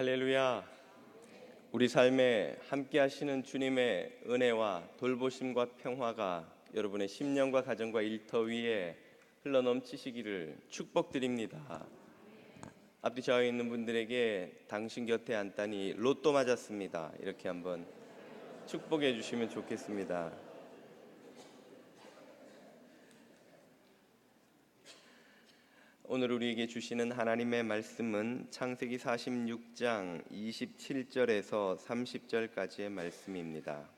할렐루야. 우리 삶에 함께 하시는 주님의 은혜와 돌보심과 평화가 여러분의 심령과 가정과 일터 위에 흘러넘치시기를 축복드립니다. 앞뒤 좌우에 있는 분들에게 당신 곁에 앉다니 로또 맞았습니다, 이렇게 한번 축복해 주시면 좋겠습니다. 오늘 우리에게 주시는 하나님의 말씀은 창세기 46장 27절에서 30절까지의 말씀입니다.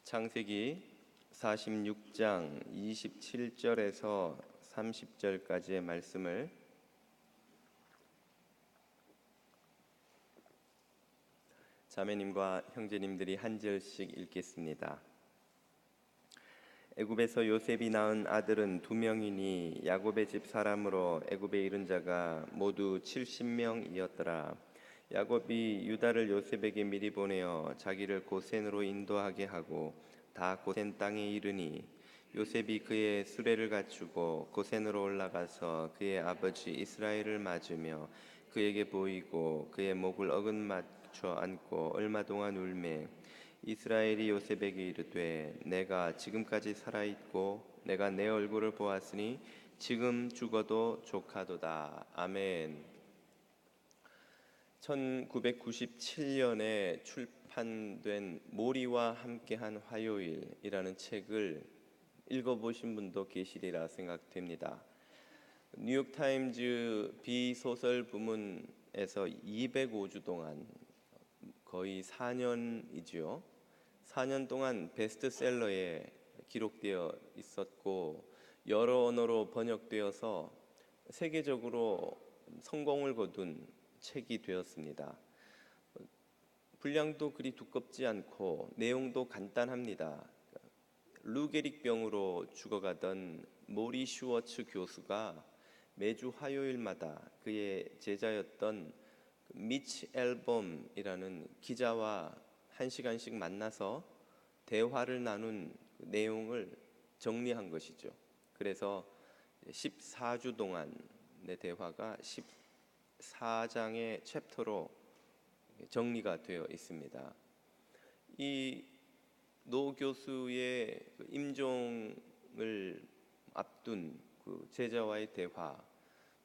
창세기 46장 27절에서 30절까지의 말씀을 자매님과 형제님들이 한 절씩 읽겠습니다. 애굽에서 요셉이 낳은 아들은 2명이니 야곱의 집 사람으로 애굽에 이른 자가 모두 70명이었더라. 야곱이 유다를 요셉에게 미리 보내어 자기를 고센으로 인도하게 하고 다 고센 땅에 이르니 요셉이 그의 수레를 갖추고 고센으로 올라가서 그의 아버지 이스라엘을 맞으며 그에게 보이고 그의 목을 어긋맞춰 안고 얼마 동안 울매 이스라엘이 요셉에게 이르되 내가 지금까지 살아있고 내가 내 얼굴을 보았으니 지금 죽어도 족하도다. 아멘. 1997년에 출판된 모리와 함께한 화요일이라는 책을 읽어보신 분도 계시리라 생각됩니다. 뉴욕타임즈 비소설 부문에서 205주 동안 거의 4년이지요. 4년 동안 베스트셀러에 기록되어 있었고 여러 언어로 번역되어서 세계적으로 성공을 거둔 책이 되었습니다. 분량도 그리 두껍지 않고 내용도 간단합니다. 루게릭병으로 죽어가던 모리 슈워츠 교수가 매주 화요일마다 그의 제자였던 미치 앨범이라는 기자와 1시간씩 만나서 대화를 나눈 내용을 정리한 것이죠. 그래서 14주 동안의 대화가 14장의 챕터로 정리가 되어 있습니다. 이 노 교수의 임종을 앞둔 그 제자와의 대화,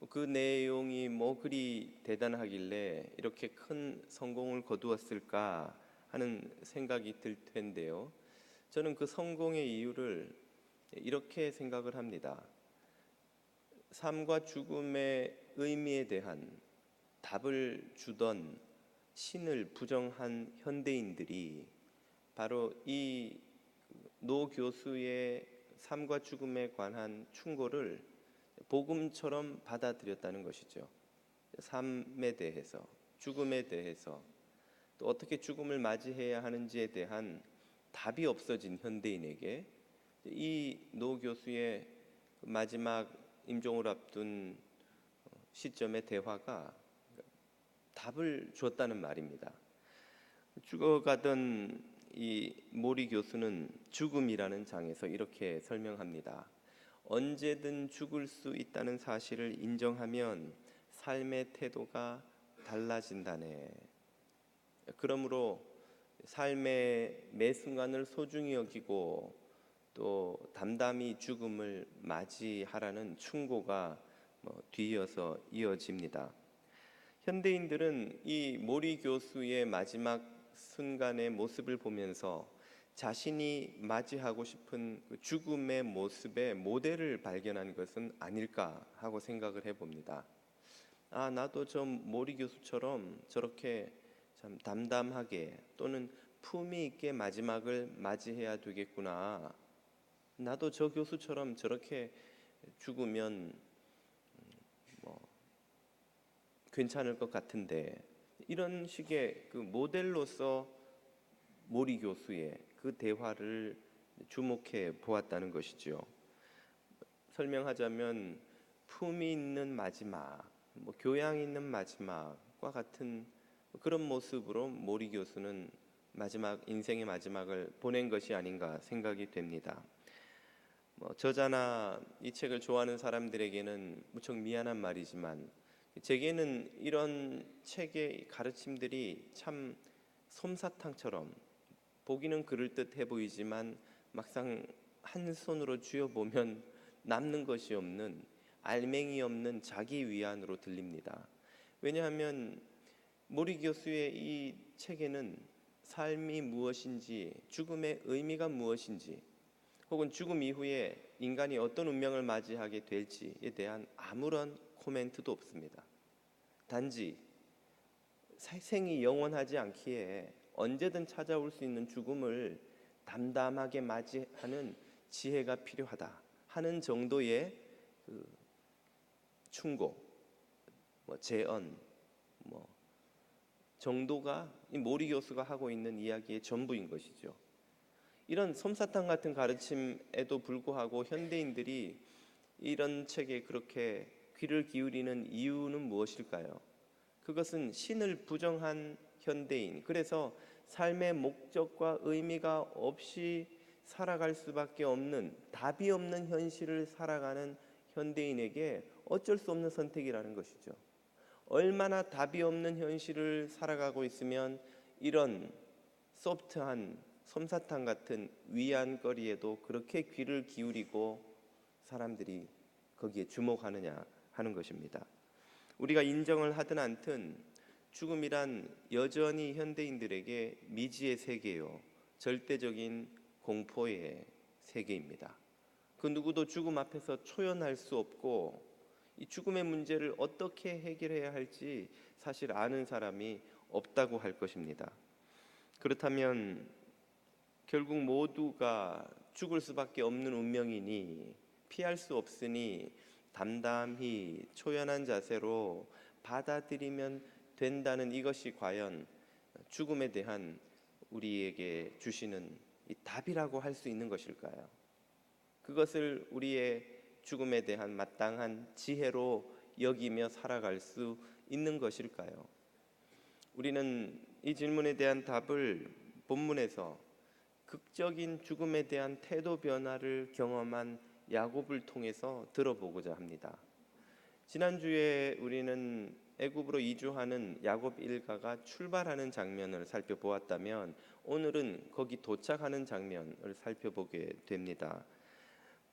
그 내용이 뭐 그리 대단하길래 이렇게 큰 성공을 거두었을까 하는 생각이 들 텐데요. 저는 그 성공의 이유를 이렇게 생각을 합니다. 삶과 죽음의 의미에 대한 답을 주던 신을 부정한 현대인들이 바로 이 노 교수의 삶과 죽음에 관한 충고를 복음처럼 받아들였다는 것이죠. 삶에 대해서, 죽음에 대해서, 또 어떻게 죽음을 맞이해야 하는지에 대한 답이 없어진 현대인에게 이 노 교수의 마지막 임종을 앞둔 시점의 대화가 답을 주었다는 말입니다. 죽어가던 이 모리 교수는 죽음이라는 장에서 이렇게 설명합니다. 언제든 죽을 수 있다는 사실을 인정하면 삶의 태도가 달라진다네. 그러므로 삶의 매 순간을 소중히 여기고 또 담담히 죽음을 맞이하라는 충고가 뒤이어서 이어집니다. 현대인들은 이 모리 교수의 마지막 순간의 모습을 보면서 자신이 맞이하고 싶은 그 죽음의 모습의 모델을 발견한 것은 아닐까 하고 생각을 해봅니다. 나도 저 모리 교수처럼 저렇게 참 담담하게 또는 품위 있게 마지막을 맞이해야 되겠구나. 나도 저 교수처럼 저렇게 죽으면 괜찮을 것 같은데, 이런 식의 그 모델로서 모리 교수의 그 대화를 주목해 보았다는 것이죠. 설명하자면 품이 있는 마지막, 교양 있는 마지막과 같은 그런 모습으로 모리 교수는 인생의 마지막을 보낸 것이 아닌가 생각이 됩니다. 저자나 이 책을 좋아하는 사람들에게는 무척 미안한 말이지만 제게는 이런 책의 가르침들이 참 솜사탕처럼 보기는 그럴듯해 보이지만 막상 한 손으로 쥐어보면 남는 것이 없는, 알맹이 없는 자기 위안으로 들립니다. 왜냐하면 모리 교수의 이 책에는 삶이 무엇인지, 죽음의 의미가 무엇인지, 혹은 죽음 이후에 인간이 어떤 운명을 맞이하게 될지에 대한 아무런 코멘트도 없습니다. 단지 생이 영원하지 않기에 언제든 찾아올 수 있는 죽음을 담담하게 맞이하는 지혜가 필요하다 하는 정도의 그 충고, 제언, 정도가 이 모리 교수가 하고 있는 이야기의 전부인 것이죠. 이런 솜사탕 같은 가르침에도 불구하고 현대인들이 이런 책에 그렇게 귀를 기울이는 이유는 무엇일까요? 그것은 신을 부정한 현대인, 그래서 삶의 목적과 의미가 없이 살아갈 수밖에 없는, 답이 없는 현실을 살아가는 현대인에게 어쩔 수 없는 선택이라는 것이죠. 얼마나 답이 없는 현실을 살아가고 있으면 이런 소프트한 솜사탕 같은 위안거리에도 그렇게 귀를 기울이고 사람들이 거기에 주목하느냐 하는 것입니다. 우리가 인정을 하든 않든 죽음이란 여전히 현대인들에게 미지의 세계요, 절대적인 공포의 세계입니다. 그 누구도 죽음 앞에서 초연할 수 없고 이 죽음의 문제를 어떻게 해결해야 할지 사실 아는 사람이 없다고 할 것입니다. 그렇다면 결국 모두가 죽을 수밖에 없는 운명이니 피할 수 없으니 담담히 초연한 자세로 받아들이면 된다는 이것이 과연 죽음에 대한 우리에게 주시는 이 답이라고 할 수 있는 것일까요? 그것을 우리의 죽음에 대한 마땅한 지혜로 여기며 살아갈 수 있는 것일까요? 우리는 이 질문에 대한 답을 본문에서 극적인 죽음에 대한 태도 변화를 경험한 야곱을 통해서 들어보고자 합니다. 지난주에 우리는 애굽으로 이주하는 야곱 일가가 출발하는 장면을 살펴보았다면 오늘은 거기 도착하는 장면을 살펴보게 됩니다.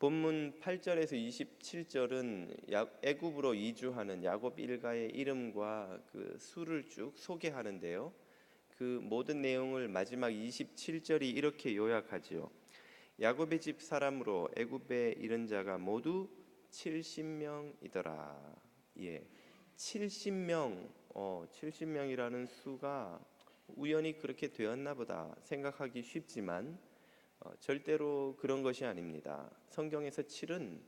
본문 8절에서 27절은 애굽으로 이주하는 야곱 일가의 이름과 그 수를 쭉 소개하는데요. 그 모든 내용을 마지막 27절이 이렇게 요약하지요. 야곱의 집 사람으로 애굽에 이른 자가 모두 70명이더라. 예, 70명, 70명이라는 수가 우연히 그렇게 되었나 보다 생각하기 쉽지만 절대로 그런 것이 아닙니다. 성경에서 7은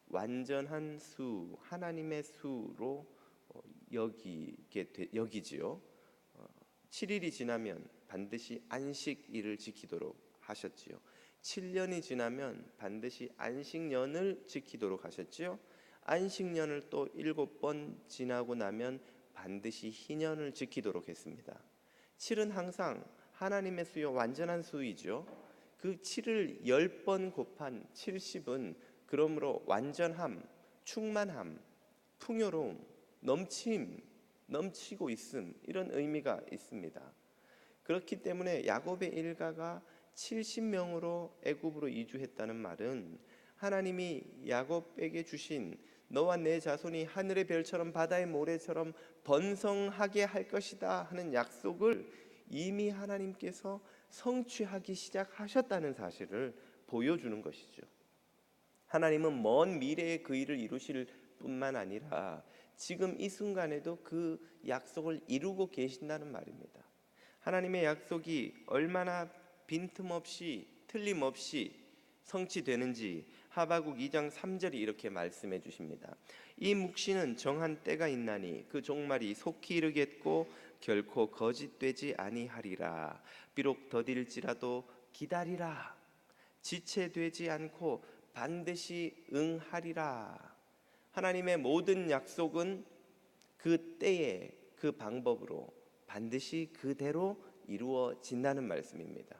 완전한 수, 하나님의 수로 여기지요. 7일이 지나면 반드시 안식일을 지키도록 하셨지요. 7년이 지나면 반드시 안식년을 지키도록 하셨지요. 안식년을 또 7번 지나고 나면 반드시 희년을 지키도록 했습니다. 7은 항상 하나님의 수요, 완전한 수이죠. 그 7을 10번 곱한 70은 그러므로 완전함, 충만함, 풍요로움, 넘치고 있음, 이런 의미가 있습니다. 그렇기 때문에 야곱의 일가가 70명으로 애굽으로 이주했다는 말은 하나님이 야곱에게 주신 너와 내 자손이 하늘의 별처럼 바다의 모래처럼 번성하게 할 것이다 하는 약속을 이미 하나님께서 성취하기 시작하셨다는 사실을 보여주는 것이죠. 하나님은 먼 미래에 그 일을 이루실 뿐만 아니라 지금 이 순간에도 그 약속을 이루고 계신다는 말입니다. 하나님의 약속이 얼마나 빈틈없이 틀림없이 성취되는지 하바국 2장 3절이 이렇게 말씀해 주십니다. 이 묵시는 정한 때가 있나니 그 종말이 속히 이르겠고 결코 거짓되지 아니하리라. 비록 더딜지라도 기다리라. 지체되지 않고 반드시 응하리라. 하나님의 모든 약속은 그 때에 그 방법으로 반드시 그대로 이루어진다는 말씀입니다.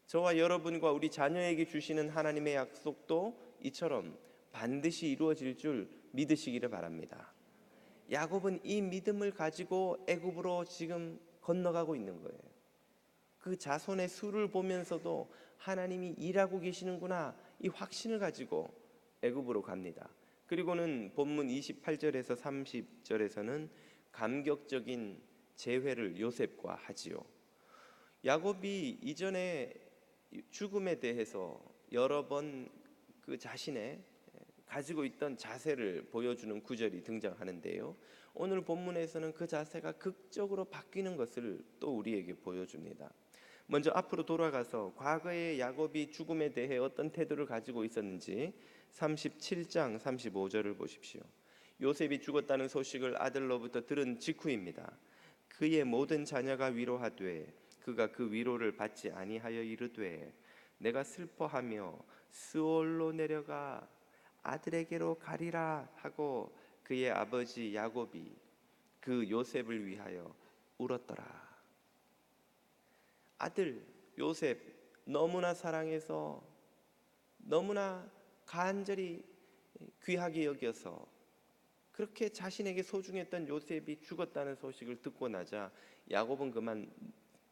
저와 여러분과 우리 자녀에게 주시는 하나님의 약속도 이처럼 반드시 이루어질 줄 믿으시기를 바랍니다. 야곱은 이 믿음을 가지고 애굽으로 지금 건너가고 있는 거예요. 그 자손의 수를 보면서도 하나님이 일하고 계시는구나, 이 확신을 가지고 애굽으로 갑니다. 그리고는 본문 28절에서 30절에서는 감격적인 재회를 요셉과 하지요. 야곱이 이전에 죽음에 대해서 여러 번 그 자신의 가지고 있던 자세를 보여주는 구절이 등장하는데요, 오늘 본문에서는 그 자세가 극적으로 바뀌는 것을 또 우리에게 보여줍니다. 먼저 앞으로 돌아가서 과거의 야곱이 죽음에 대해 어떤 태도를 가지고 있었는지 37장 35절을 보십시오. 요셉이 죽었다는 소식을 아들로부터 들은 직후입니다. 그의 모든 자녀가 위로하되 그가 그 위로를 받지 아니하여 이르되 내가 슬퍼하며 스올로 내려가 아들에게로 가리라 하고 그의 아버지 야곱이 그 요셉을 위하여 울었더라. 아들 요셉 너무나 사랑해서 너무나 간절히 귀하게 여겨서 그렇게 자신에게 소중했던 요셉이 죽었다는 소식을 듣고 나자 야곱은 그만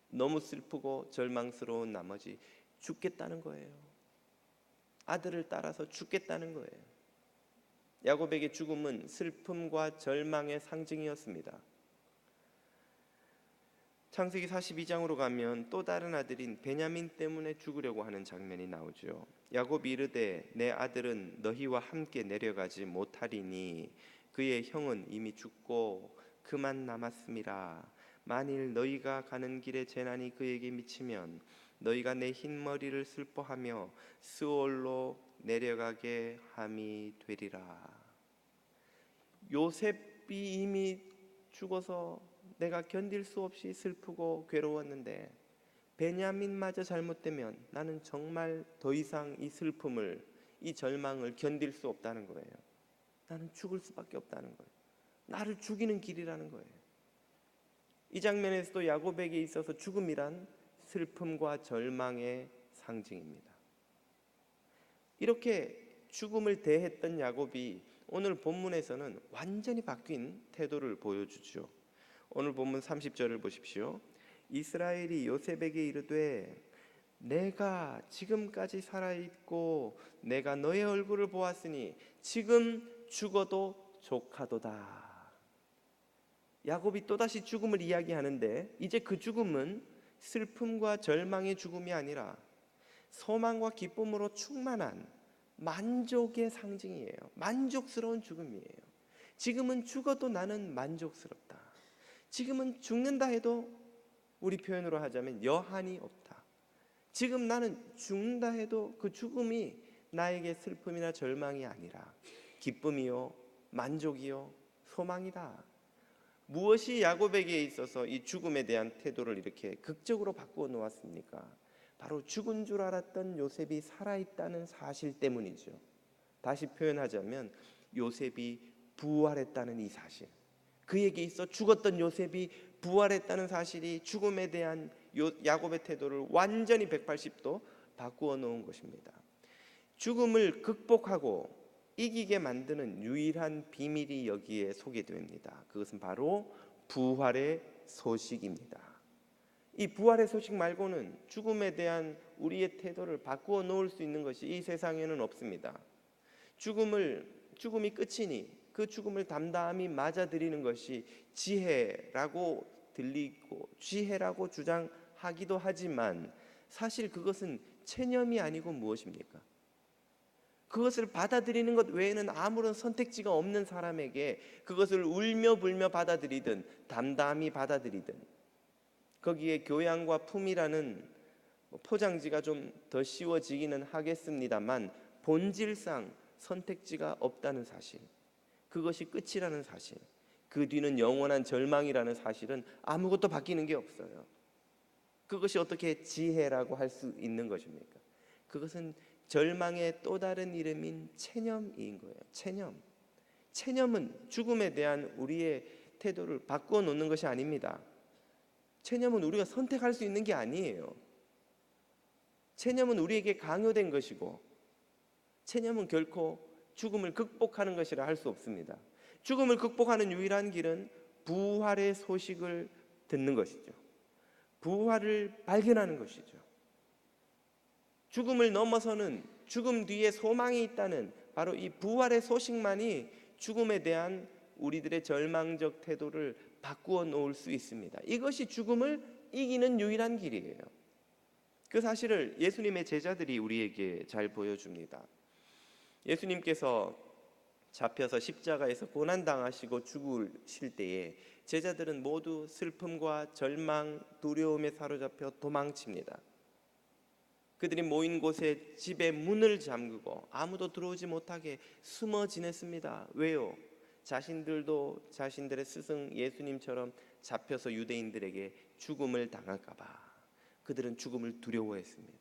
너무 슬프고 절망스러운 나머지 죽겠다는 거예요. 아들을 따라서 죽겠다는 거예요. 야곱에게 죽음은 슬픔과 절망의 상징이었습니다. 창세기 42장으로 가면 또 다른 아들인 베냐민 때문에 죽으려고 하는 장면이 나오죠. 야곱이 이르되 내 아들은 너희와 함께 내려가지 못하리니 그의 형은 이미 죽고 그만 남았음이라. 만일 너희가 가는 길에 재난이 그에게 미치면 너희가 내 흰 머리를 슬퍼하며 스올로 내려가게 함이 되리라. 요셉이 이미 죽어서 내가 견딜 수 없이 슬프고 괴로웠는데 베냐민마저 잘못되면 나는 정말 더 이상 이 슬픔을, 이 절망을 견딜 수 없다는 거예요. 나는 죽을 수밖에 없다는 거예요. 나를 죽이는 길이라는 거예요. 이 장면에서도 야곱에게 있어서 죽음이란 슬픔과 절망의 상징입니다. 이렇게 죽음을 대했던 야곱이 오늘 본문에서는 완전히 바뀐 태도를 보여주죠. 오늘 본문 30절을 보십시오. 이스라엘이 요셉에게 이르되 내가 지금까지 살아있고 내가 너의 얼굴을 보았으니 지금 죽어도 족하도다. 야곱이 또다시 죽음을 이야기하는데 이제 그 죽음은 슬픔과 절망의 죽음이 아니라 소망과 기쁨으로 충만한 만족의 상징이에요. 만족스러운 죽음이에요. 지금은 죽어도 나는 만족스럽다. 지금은 죽는다 해도 우리 표현으로 하자면 여한이 없다. 지금 나는 죽는다 해도 그 죽음이 나에게 슬픔이나 절망이 아니라 기쁨이요, 만족이요, 소망이다. 무엇이 야곱에게 있어서 이 죽음에 대한 태도를 이렇게 극적으로 바꾸어 놓았습니까? 바로 죽은 줄 알았던 요셉이 살아있다는 사실 때문이죠. 다시 표현하자면 요셉이 부활했다는 이 사실, 그에게 있어 죽었던 요셉이 부활했다는 사실이 죽음에 대한 야곱의 태도를 완전히 180도 바꾸어 놓은 것입니다. 죽음을 극복하고 이기게 만드는 유일한 비밀이 여기에 소개됩니다. 그것은 바로 부활의 소식입니다. 이 부활의 소식 말고는 죽음에 대한 우리의 태도를 바꾸어 놓을 수 있는 것이 이 세상에는 없습니다. 죽음이 끝이니 그 죽음을 담담히 맞아들이는 것이 지혜라고 들리고 지혜라고 주장하기도 하지만 사실 그것은 체념이 아니고 무엇입니까? 그것을 받아들이는 것 외에는 아무런 선택지가 없는 사람에게 그것을 울며 불며 받아들이든 담담히 받아들이든 거기에 교양과 품이라는 포장지가 좀 더 씌워지기는 하겠습니다만 본질상 선택지가 없다는 사실, 그것이 끝이라는 사실, 그 뒤는 영원한 절망이라는 사실은 아무것도 바뀌는 게 없어요. 그것이 어떻게 지혜라고 할 수 있는 것입니까? 그것은 절망의 또 다른 이름인 체념인 거예요. 체념은 죽음에 대한 우리의 태도를 바꾸어 놓는 것이 아닙니다. 체념은 우리가 선택할 수 있는 게 아니에요. 체념은 우리에게 강요된 것이고 체념은 결코 죽음을 극복하는 것이라 할 수 없습니다. 죽음을 극복하는 유일한 길은 부활의 소식을 듣는 것이죠. 부활을 발견하는 것이죠. 죽음을 넘어서는, 죽음 뒤에 소망이 있다는 바로 이 부활의 소식만이 죽음에 대한 우리들의 절망적 태도를 바꾸어 놓을 수 있습니다. 이것이 죽음을 이기는 유일한 길이에요. 그 사실을 예수님의 제자들이 우리에게 잘 보여줍니다. 예수님께서 잡혀서 십자가에서 고난당하시고 죽으실 때에 제자들은 모두 슬픔과 절망, 두려움에 사로잡혀 도망칩니다. 그들이 모인 곳에 집의 문을 잠그고 아무도 들어오지 못하게 숨어 지냈습니다. 왜요? 자신들도 자신들의 스승 예수님처럼 잡혀서 유대인들에게 죽음을 당할까 봐 그들은 죽음을 두려워했습니다.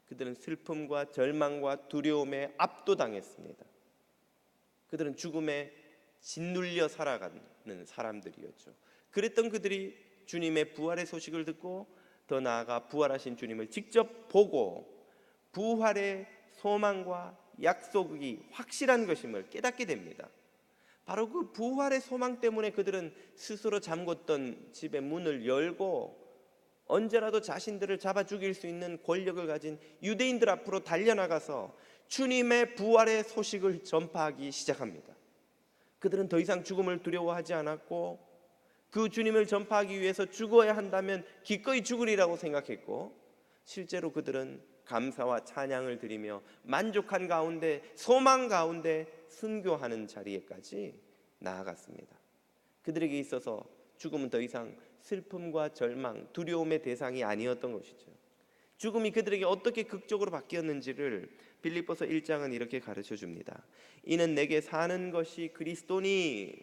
그들은 슬픔과 절망과 두려움에 압도당했습니다. 그들은 죽음에 짓눌려 살아가는 사람들이었죠. 그랬던 그들이 주님의 부활의 소식을 듣고 더 나아가 부활하신 주님을 직접 보고 부활의 소망과 약속이 확실한 것임을 깨닫게 됩니다. 바로 그 부활의 소망 때문에 그들은 스스로 잠궜던 집의 문을 열고 언제라도 자신들을 잡아 죽일 수 있는 권력을 가진 유대인들 앞으로 달려나가서 주님의 부활의 소식을 전파하기 시작합니다. 그들은 더 이상 죽음을 두려워하지 않았고 그 주님을 전파하기 위해서 죽어야 한다면 기꺼이 죽으리라고 생각했고 실제로 그들은 감사와 찬양을 드리며 만족한 가운데 소망 가운데 순교하는 자리에까지 나아갔습니다. 그들에게 있어서 죽음은 더 이상 슬픔과 절망, 두려움의 대상이 아니었던 것이죠. 죽음이 그들에게 어떻게 극적으로 바뀌었는지를 빌립보서 1장은 이렇게 가르쳐 줍니다. 이는 내게 사는 것이 그리스도니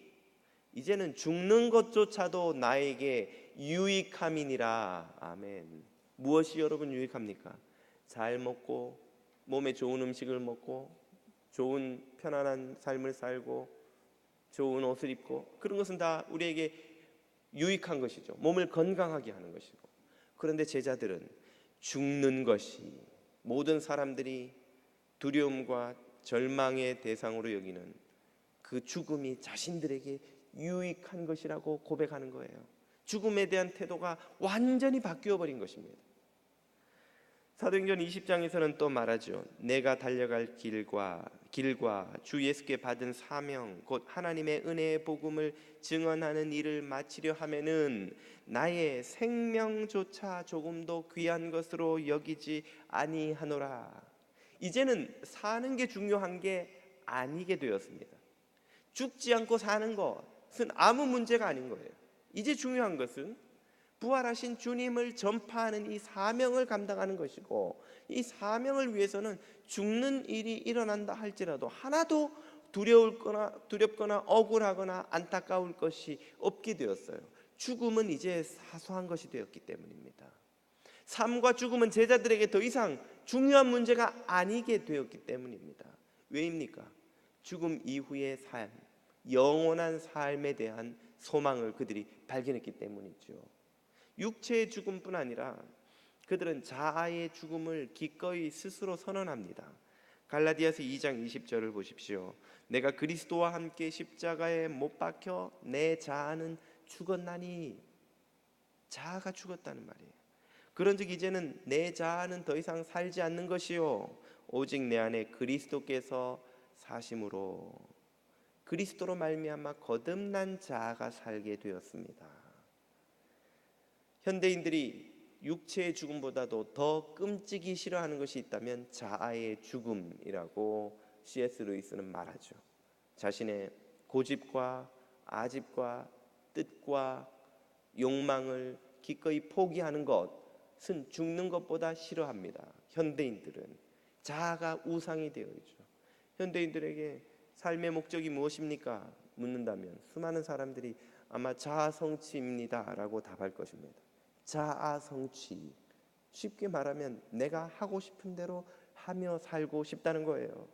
이제는 죽는 것조차도 나에게 유익함이니라. 아멘. 무엇이 여러분 유익합니까? 잘 먹고 몸에 좋은 음식을 먹고 좋은 편안한 삶을 살고 좋은 옷을 입고 그런 것은 다 우리에게 유익한 것이죠. 몸을 건강하게 하는 것이고. 그런데 제자들은 죽는 것이 모든 사람들이 두려움과 절망의 대상으로 여기는 그 죽음이 자신들에게 유익한 것이라고 고백하는 거예요. 죽음에 대한 태도가 완전히 바뀌어 버린 것입니다. 사도행전 20장에서는 또 말하죠. 내가 달려갈 길과 주 예수께 받은 사명 곧 하나님의 은혜의 복음을 증언하는 일을 마치려 하면은 나의 생명조차 조금도 귀한 것으로 여기지 아니하노라. 이제는 사는 게 중요한 게 아니게 되었습니다. 죽지 않고 사는 것은 아무 문제가 아닌 거예요. 이제 중요한 것은 부활하신 주님을 전파하는 이 사명을 감당하는 것이고 이 사명을 위해서는 죽는 일이 일어난다 할지라도 하나도 두렵거나 억울하거나 안타까울 것이 없게 되었어요. 죽음은 이제 사소한 것이 되었기 때문입니다. 삶과 죽음은 제자들에게 더 이상 중요한 문제가 아니게 되었기 때문입니다. 왜입니까? 죽음 이후의 삶, 영원한 삶에 대한 소망을 그들이 발견했기 때문이죠. 육체의 죽음뿐 아니라 그들은 자아의 죽음을 기꺼이 스스로 선언합니다. 갈라디아서 2장 20절을 보십시오. 내가 그리스도와 함께 십자가에 못 박혀 내 자아는 죽었나니. 자아가 죽었다는 말이에요. 그런즉 이제는 내 자아는 더 이상 살지 않는 것이요 오직 내 안에 그리스도께서 사심으로 그리스도로 말미암아 거듭난 자아가 살게 되었습니다. 현대인들이 육체의 죽음보다도 더 끔찍이 싫어하는 것이 있다면 자아의 죽음이라고 C.S. 루이스는 말하죠. 자신의 고집과 아집과 뜻과 욕망을 기꺼이 포기하는 것은 죽는 것보다 싫어합니다. 현대인들은 자아가 우상이 되어 있죠. 현대인들에게 삶의 목적이 무엇입니까? 묻는다면 수많은 사람들이 아마 자아 성취입니다 라고 답할 것입니다. 자아 성취, 쉽게 말하면 내가 하고 싶은 대로 하며 살고 싶다는 거예요.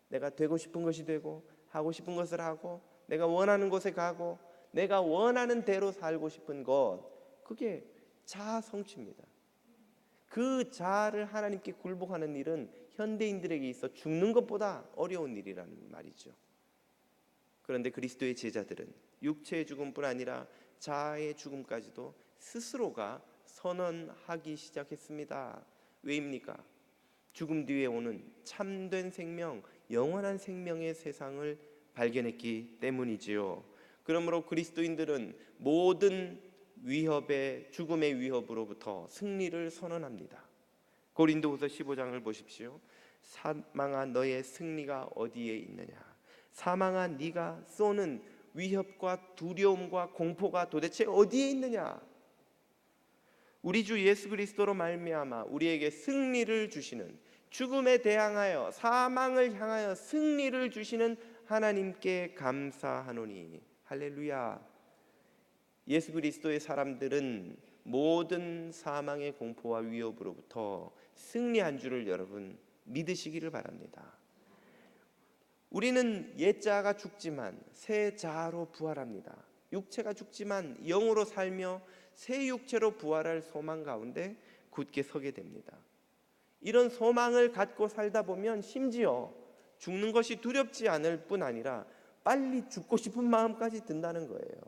내가 되고 싶은 것이 되고 하고 싶은 것을 하고 내가 원하는 곳에 가고 내가 원하는 대로 살고 싶은 것, 그게 자아 성취입니다. 그 자아를 하나님께 굴복하는 일은 현대인들에게 있어 죽는 것보다 어려운 일이라는 말이죠. 그런데 그리스도의 제자들은 육체의 죽음뿐 아니라 자아의 죽음까지도 스스로가 선언하기 시작했습니다. 왜입니까? 죽음 뒤에 오는 참된 생명, 영원한 생명의 세상을 발견했기 때문이지요. 그러므로 그리스도인들은 모든 위협의 죽음의 위협으로부터 승리를 선언합니다. 고린도후서 15장을 보십시오. 사망아 너의 승리가 어디에 있느냐? 사망아 네가 쏘는 위협과 두려움과 공포가 도대체 어디에 있느냐? 우리 주 예수 그리스도로 말미암아 우리에게 승리를 주시는, 죽음에 대항하여 사망을 향하여 승리를 주시는 하나님께 감사하노니. 할렐루야. 예수 그리스도의 사람들은 모든 사망의 공포와 위협으로부터 승리한 줄을 여러분 믿으시기를 바랍니다. 우리는 옛자가 죽지만 새 자아로 부활합니다. 육체가 죽지만 영으로 살며 새 육체로 부활할 소망 가운데 굳게 서게 됩니다. 이런 소망을 갖고 살다 보면 심지어 죽는 것이 두렵지 않을 뿐 아니라 빨리 죽고 싶은 마음까지 든다는 거예요.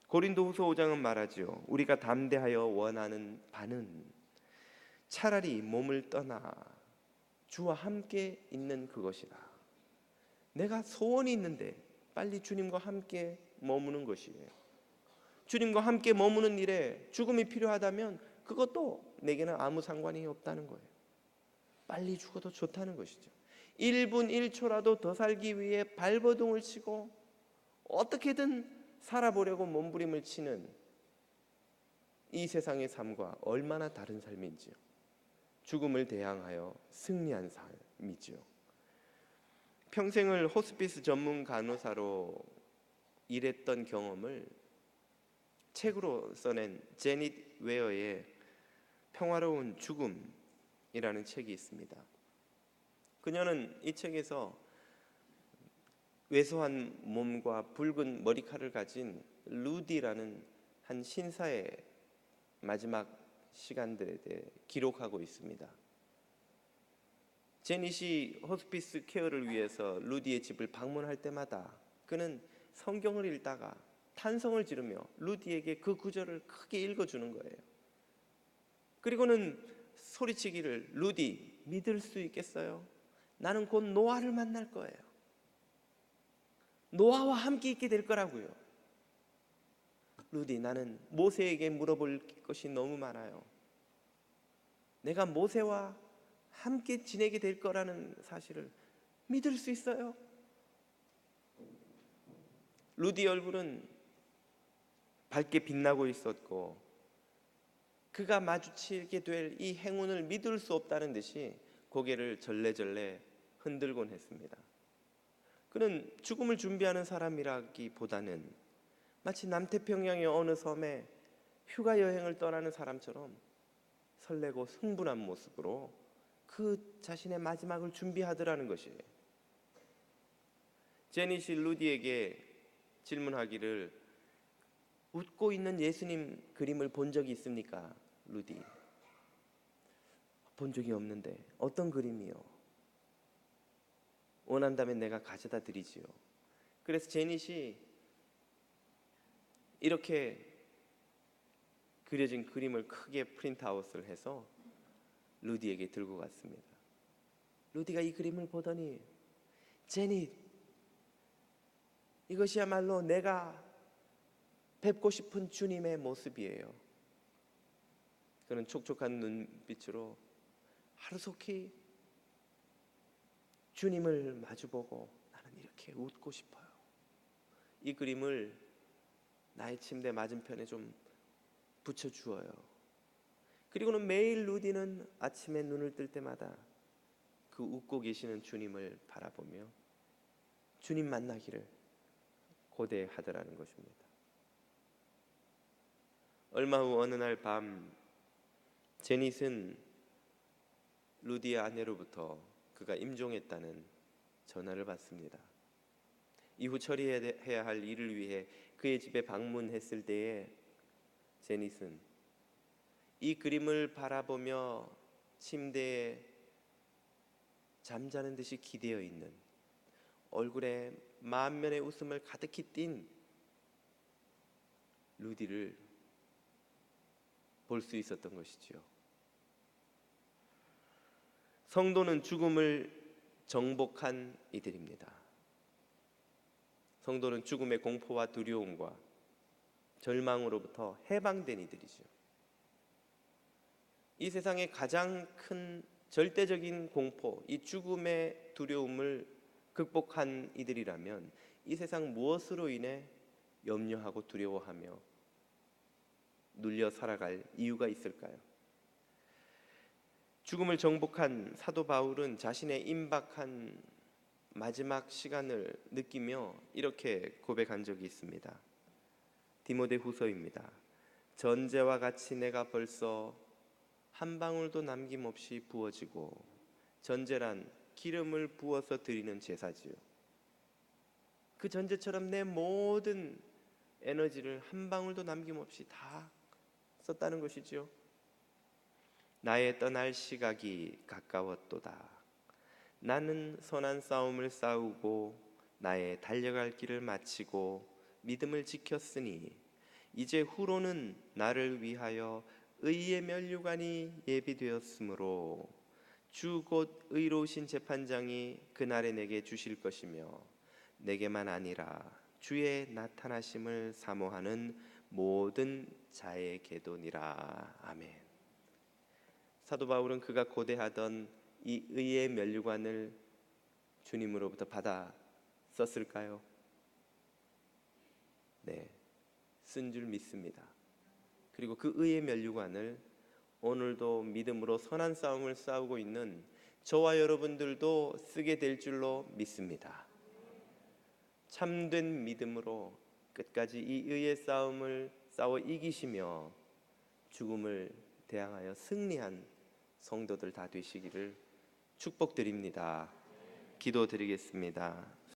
고린도후서 5장은 말하죠. 우리가 담대하여 원하는 바는 차라리 몸을 떠나 주와 함께 있는 그것이다. 내가 소원이 있는데 빨리 주님과 함께 머무는 것이에요. 주님과 함께 머무는 일에 죽음이 필요하다면 그것도 내게는 아무 상관이 없다는 거예요. 빨리 죽어도 좋다는 것이죠. 1분 1초라도 더 살기 위해 발버둥을 치고 어떻게든 살아보려고 몸부림을 치는 이 세상의 삶과 얼마나 다른 삶인지요. 죽음을 대항하여 승리한 삶이지요. 평생을 호스피스 전문 간호사로 일했던 경험을 책으로 써낸 제닛 웨어의 평화로운 죽음이라는 책이 있습니다. 그녀는 이 책에서 왜소한 몸과 붉은 머리칼을 가진 루디라는 한 신사의 마지막 시간들에 대해 기록하고 있습니다. 제닛이 호스피스 케어를 위해서 루디의 집을 방문할 때마다 그는 성경을 읽다가 탄성을 지르며 루디에게 그 구절을 크게 읽어주는 거예요. 그리고는 소리치기를, 루디 믿을 수 있겠어요? 나는 곧 노아를 만날 거예요. 노아와 함께 있게 될 거라고요. 루디, 나는 모세에게 물어볼 것이 너무 많아요. 내가 모세와 함께 지내게 될 거라는 사실을 믿을 수 있어요? 루디 얼굴은 밝게 빛나고 있었고 그가 마주치게 될 이 행운을 믿을 수 없다는 듯이 고개를 절레절레 흔들곤 했습니다. 그는 죽음을 준비하는 사람이라기보다는 마치 남태평양의 어느 섬에 휴가 여행을 떠나는 사람처럼 설레고 흥분한 모습으로 그 자신의 마지막을 준비하더라는 것이에요. 제닛이 루디에게 질문하기를, 웃고 있는 예수님 그림을 본 적이 있습니까? 루디, 본 적이 없는데 어떤 그림이요? 원한다면 내가 가져다 드리지요. 그래서 제닛이 이렇게 그려진 그림을 크게 프린트아웃을 해서 루디에게 들고 갔습니다. 루디가 이 그림을 보더니, 제닛, 이것이야말로 내가 뵙고 싶은 주님의 모습이에요. 그는 촉촉한 눈빛으로 하루속히 주님을 마주보고, 나는 이렇게 웃고 싶어요. 이 그림을 나의 침대 맞은편에 좀 붙여주어요. 그리고는 매일 루디는 아침에 눈을 뜰 때마다 그 웃고 계시는 주님을 바라보며 주님 만나기를 고대하더라는 것입니다. 얼마 후 어느 날 밤, 제닛은 루디의 아내로부터 그가 임종했다는 전화를 받습니다. 이후 처리해야 할 일을 위해 그의 집에 방문했을 때에 제닛은 이 그림을 바라보며 침대에 잠자는 듯이 기대어 있는 얼굴에 만면의 웃음을 가득히 띤 루디를 볼 수 있었던 것이지요. 성도는 죽음을 정복한 이들입니다. 성도는 죽음의 공포와 두려움과 절망으로부터 해방된 이들이죠. 이 세상의 가장 큰 절대적인 공포, 이 죽음의 두려움을 극복한 이들이라면 이 세상 무엇으로 인해 염려하고 두려워하며 눌려 살아갈 이유가 있을까요? 죽음을 정복한 사도 바울은 자신의 임박한 마지막 시간을 느끼며 이렇게 고백한 적이 있습니다. 디모데후서입니다. 전제와 같이 내가 벌써 한 방울도 남김없이 부어지고, 전제란 기름을 부어서 드리는 제사지요. 그 전제처럼 내 모든 에너지를 한 방울도 남김없이 다 썼다는 것이지요. 나의 떠날 시각이 가까웠도다. 나는 선한 싸움을 싸우고 나의 달려갈 길을 마치고 믿음을 지켰으니 이제 후로는 나를 위하여 의의 면류관이 예비되었으므로 주 곧 의로우신 재판장이 그날에 내게 주실 것이며 내게만 아니라 주의 나타나심을 사모하는 모든 자에게도니라. 아멘. 사도 바울은 그가 고대하던 이 의의 면류관을 주님으로부터 받아 썼을까요? 네, 쓴 줄 믿습니다. 그리고 그 의의 면류관을 오늘도 믿음으로 선한 싸움을 싸우고 있는 저와 여러분들도 쓰게 될 줄로 믿습니다. 참된 믿음으로 끝까지 이 의의 싸움을 싸워 이기시며 죽음을 대항하여 승리한 성도들 다 되시기를 축복드립니다. 기도드리겠습니다.